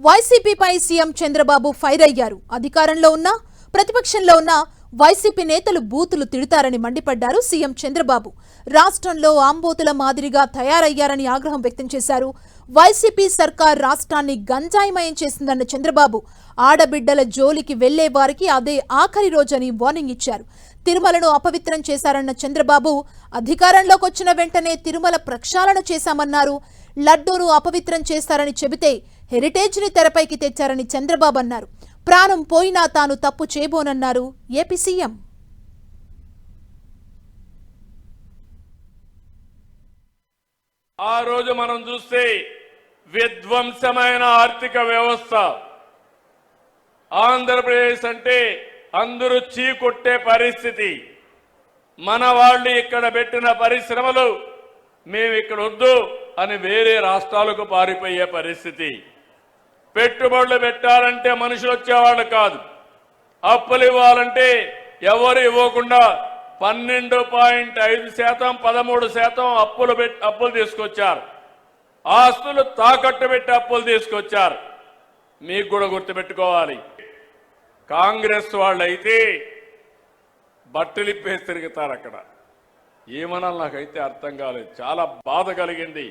వైసీపీపై CM Chandrababu fire అయ్యారు. అధికారంలో ఉన్నా ప్రతిపక్షంలో ఉన్నా వైసీపీ నేతలు బూతులు తిడతారని మండిపడ్డారు సీఎం చంద్రబాబు. రాష్ట్రంలో ఆంబోతుల మాదిరిగా తయారయ్యారని ఆగ్రహం వ్యక్తం చేశారు. వైసీపీ సర్కార్ రాష్ట్రాన్ని గంజాయిమయం చేసిందన్న చంద్రబాబు ఆడబిడ్డల జోలికి వెళ్లే వారికి అదే ఆఖరి రోజని వార్నింగ్ ఇచ్చారు. తిరుమలను అపవిత్రం చేశారన్న చంద్రబాబు అధికారంలోకి వచ్చిన వెంటనే తిరుమల ప్రక్షాళన చేశామన్నారు. లడ్డూను అపవిత్రం చేశారని చెబితే హెరిటేజ్ ని తెరపైకి తెచ్చారని చంద్రబాబు అన్నారు. ప్రాణం పోయినా తాను తప్పు చేయబోనన్నారు ఏపీ సీఎం. ఆ రోజు మనం చూస్తే విధ్వంసమైన ఆర్థిక వ్యవస్థ, ఆంధ్రప్రదేశ్ అంటే అందరూ చీకొట్టే పరిస్థితి. మన వాళ్ళు ఇక్కడ పెట్టిన పరిశ్రమలు మేము ఇక్కడ వద్దు అని వేరే రాష్ట్రాలకు పారిపోయే పరిస్థితి. పెట్టుబడులు పెట్టాలంటే మనుషులు వచ్చేవాళ్ళు కాదు, అప్పులు ఇవ్వాలంటే ఎవరు ఇవ్వకుండా 12.5% 13% అప్పులు తీసుకొచ్చారు. ఆస్తులు తాకట్టు పెట్టి అప్పులు తీసుకొచ్చారు. మీకు కూడా గుర్తుపెట్టుకోవాలి, కాంగ్రెస్ వాళ్ళు అయితే బట్టలిప్పేసి తిరుగుతారు. అక్కడ ఏమనాలి నాకైతే అర్థం కాలేదు. చాలా బాధ కలిగింది,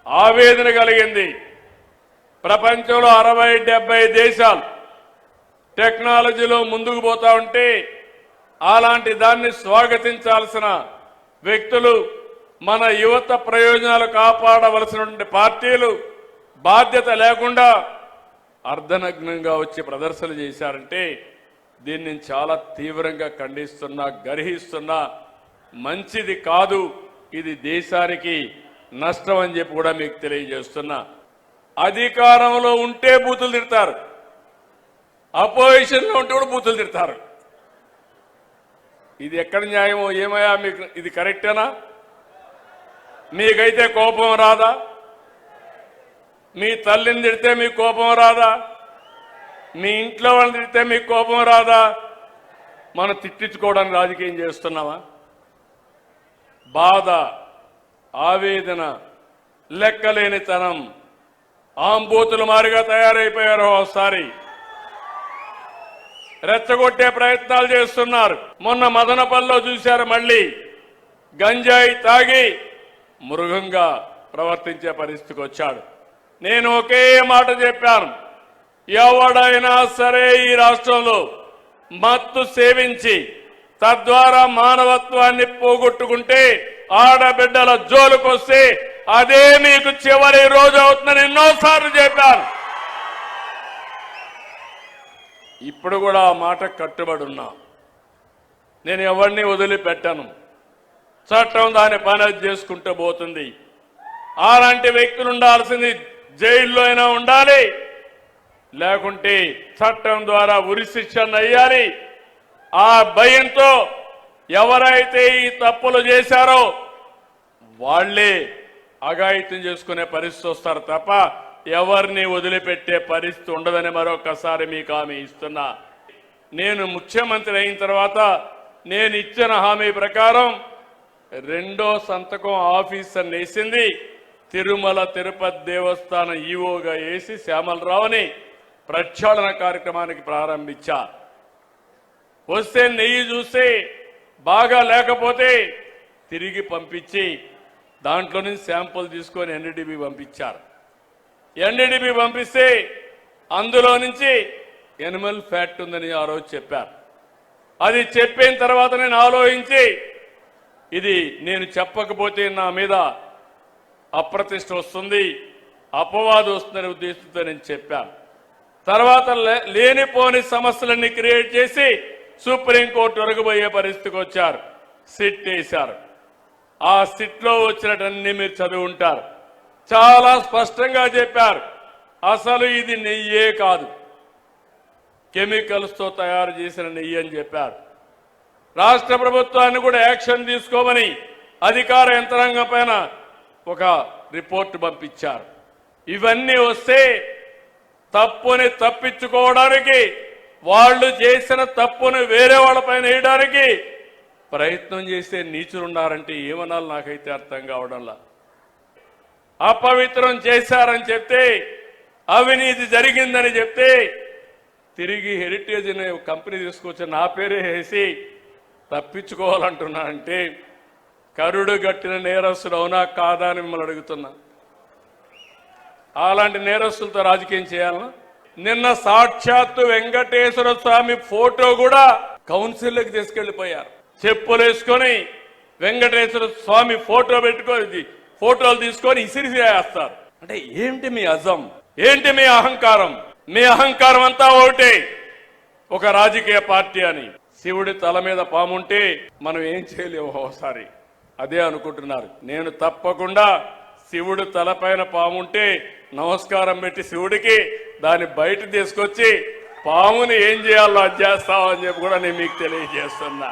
ఆవేదన కలిగింది. ప్రపంచంలో 60-70 దేశాలు టెక్నాలజీలో ముందుకు పోతా ఉంటే అలాంటి దాన్ని స్వాగతించాల్సిన వ్యక్తులు, మన యువత ప్రయోజనాలు కాపాడవలసినటువంటి పార్టీలు బాధ్యత లేకుండా అర్ధనగ్నంగా వచ్చి ప్రదర్శనలు చేశారంటే దీన్ని చాలా తీవ్రంగా ఖండిస్తున్నా, గర్హిస్తున్నా. మంచిది కాదు, ఇది దేశానికి నష్టం అని చెప్పి కూడా మీకు తెలియజేస్తున్నా. అధికారంలో ఉంటే బూతులు తిడతారు, అపోజిషన్లో ఉంటే కూడా బూతులు తిడతారు. ఇది ఎక్కడ న్యాయమో ఏమయ్యా? మీకు ఇది కరెక్టేనా? మీకైతే కోపం రాదా? మీ తల్లిని తిడితే మీకు కోపం రాదా? మీ ఇంట్లో వాళ్ళని తిడితే మీకు కోపం రాదా? మనం తిట్టించుకోవడానికి రాజకీయం చేస్తున్నామా? బాధ, ఆవేదన, లెక్కలేనితనం, ఆంబోతుల మారిగా తయారైపోయారు. ఒకసారి రెచ్చగొట్టే ప్రయత్నాలు చేస్తున్నారు. మొన్న మదనపల్లిలో చూశారు, మళ్ళీ గంజాయి తాగి మృగంగా ప్రవర్తించే పరిస్థితికి వచ్చాడు. నేను ఒకే మాట చెప్పాను, ఎవడైనా సరే ఈ రాష్ట్రంలో మత్తు సేవించి తద్వారా మానవత్వాన్ని పోగొట్టుకుంటే, ఆడబిడ్డల జోలుకొస్తే అదే మీకు చివరి రోజు అవుతుందని ఎన్నోసార్లు చెప్పాను. ఇప్పుడు కూడా ఆ మాట కట్టుబడి ఉన్నా. నేను ఎవరిని వదిలిపెట్టాను. చట్టం దాని పని అది చేసుకుంటూ పోతుంది. అలాంటి వ్యక్తులు ఉండాల్సింది జైల్లో అయినా ఉండాలి, లేకుంటే చట్టం ద్వారా ఉరి శిక్షణ అయ్యాలి. ఆ భయంతో ఎవరైతే ఈ తప్పులు చేశారో వాళ్లే అఘాయిత్యం చేసుకునే పరిస్థితి వస్తారు తప్ప ఎవరిని వదిలిపెట్టే పరిస్థితి ఉండదని మరొకసారి మీకు హామీ ఇస్తున్నా. నేను ముఖ్యమంత్రి అయిన తర్వాత నేను ఇచ్చిన హామీ ప్రకారం రెండో సంతకం ఆఫీసర్ వేసింది తిరుమల తిరుపతి దేవస్థానం ఈవోగా వేసి శ్యామలరావుని ప్రక్షాళన కార్యక్రమానికి ప్రారంభించా. వస్తే నెయ్యి చూస్తే బాగా లేకపోతే తిరిగి పంపించి దాంట్లో నుంచి శాంపుల్ తీసుకొని ఎన్డీడీబీ పంపించారు. ఎన్డీడీబీ పంపిస్తే అందులో నుంచి ఎనిమల్ ఫ్యాట్ ఉందని ఆ రోజు చెప్పారు. అది చెప్పిన తర్వాత నేను ఆలోచించి ఇది నేను చెప్పకపోతే నా మీద అప్రతిష్ట వస్తుంది, అపవాదు వస్తుందనే ఉద్దేశంతో నేను చెప్పాను. తర్వాత లేనిపోని సమస్యలన్నీ క్రియేట్ చేసి సుప్రీంకోర్టు వరకు పోయే పరిస్థితికి వచ్చారు. సిట్ వేశారు. ఆ సిట్లో వచ్చినటన్నీ మీరు చదివి ఉంటారు. చాలా స్పష్టంగా చెప్పారు, అసలు ఇది నెయ్యే కాదు, కెమికల్స్తో తయారు చేసిన నెయ్యి అని చెప్పారు. రాష్ట్ర ప్రభుత్వాన్ని కూడా యాక్షన్ తీసుకోమని అధికార యంత్రాంగం పైన ఒక రిపోర్టు పంపించారు. ఇవన్నీ వస్తే తప్పుని తప్పించుకోవడానికి, వాళ్ళు చేసిన తప్పును వేరే వాళ్ళపైన వేయడానికి ప్రయత్నం చేసే నీచులున్నారంటే ఏమనాలి నాకైతే అర్థం కావడంలా. అపవిత్రం చేశారని చెప్తే అవినీతి జరిగిందని చెప్తే తిరిగి హెరిటేజ్ అనే కంపెనీ తీసుకొచ్చి నా పేరే వేసి తప్పించుకోవాలంటున్నా అంటే కరుడు గట్టిన నేరస్తుడు అవునా కాదా అని మిమ్మల్ని అడుగుతున్నా. అలాంటి నేరస్తులతో రాజకీయం చేయాలన్నా? నిన్న సాక్షాత్తు వెంకటేశ్వర స్వామి ఫోటో కూడా కౌన్సిల్లోకి తీసుకెళ్లిపోయారు. చెప్పులేసుకొని వెంకటేశ్వర స్వామి ఫోటో పెట్టుకొని ఫోటోలు తీసుకొని ఇసిరిసేస్తారు. అంటే ఏంటి మీ అజం, ఏంటి మీ అహంకారం? మీ అహంకారం అంతా ఒకటే, ఒక రాజకీయ పార్టీ అని. శివుడి తల మీద పాముంటే మనం ఏం చేయలేము ఒకసారి, అదే అనుకుంటున్నారు. నేను తప్పకుండా శివుడు తలపైన పాముంటే నమస్కారం పెట్టి శివుడికి దాన్ని బయట తీసుకొచ్చి పాముని ఏం చేయాలో అది చేస్తామని చెప్పి కూడా నేను మీకు తెలియజేస్తున్నా.